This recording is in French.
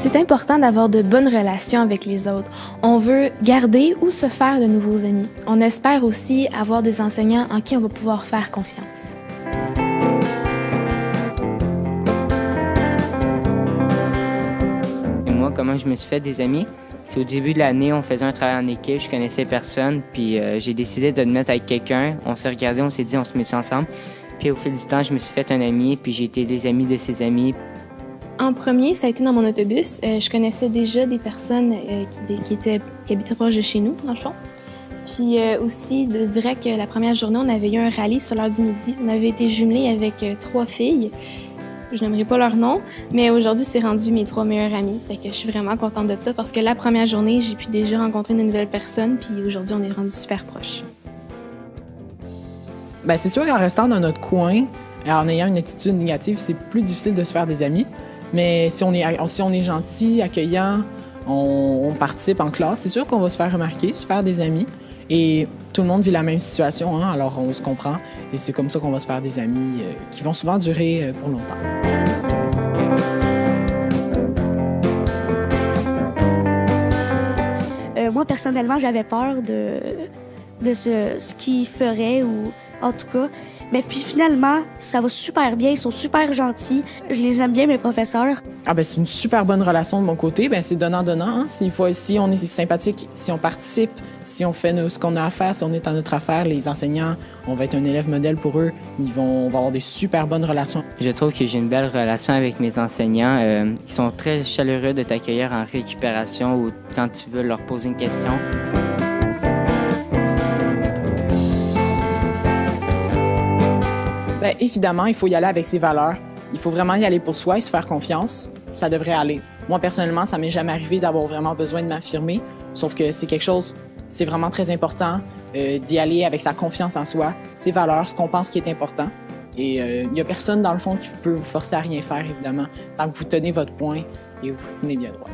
C'est important d'avoir de bonnes relations avec les autres. On veut garder ou se faire de nouveaux amis. On espère aussi avoir des enseignants en qui on va pouvoir faire confiance. Et moi, comment je me suis fait des amis? C'est au début de l'année, on faisait un travail en équipe, je connaissais personne, puis j'ai décidé de me mettre avec quelqu'un. On s'est regardé, on s'est dit, on se met ensemble. Puis au fil du temps, je me suis fait un ami, puis j'ai été les amis de ses amis. En premier, ça a été dans mon autobus. Je connaissais déjà des personnes qui habitaient proche de chez nous, dans le fond. Puis aussi, de direct, la première journée, on avait eu un rallye sur l'heure du midi. On avait été jumelés avec 3 filles. Je n'aimerais pas leur nom, mais aujourd'hui, c'est rendu mes 3 meilleures amies. Fait que je suis vraiment contente de ça parce que la première journée, j'ai pu déjà rencontrer de nouvelles personnes, puis aujourd'hui, on est rendus super proches. Bien, c'est sûr qu'en restant dans notre coin, en ayant une attitude négative, c'est plus difficile de se faire des amis. Mais si on est gentil, accueillant, on participe en classe, c'est sûr qu'on va se faire remarquer, se faire des amis. Et tout le monde vit la même situation, hein, alors on se comprend. Et c'est comme ça qu'on va se faire des amis qui vont souvent durer pour longtemps. Moi, personnellement, j'avais peur de ce qu'ils feraient, ou en tout cas. Mais puis finalement, ça va super bien, ils sont super gentils. Je les aime bien, mes professeurs. Ah ben c'est une super bonne relation de mon côté. Ben c'est donnant-donnant. Hein? Si on est sympathique, si on participe, si on fait ce qu'on a à faire, si on est en notre affaire, les enseignants, on va être un élève modèle pour eux. On va avoir des super bonnes relations. Je trouve que j'ai une belle relation avec mes enseignants. Ils sont très chaleureux de t'accueillir en récupération ou quand tu veux leur poser une question. Bien, évidemment, il faut y aller avec ses valeurs. Il faut vraiment y aller pour soi et se faire confiance. Ça devrait aller. Moi, personnellement, ça m'est jamais arrivé d'avoir vraiment besoin de m'affirmer. Sauf que c'est quelque chose, c'est vraiment très important d'y aller avec sa confiance en soi, ses valeurs, ce qu'on pense qui est important. Et il n'y a personne, dans le fond, qui peut vous forcer à rien faire, évidemment, tant que vous tenez votre point et vous tenez bien droit.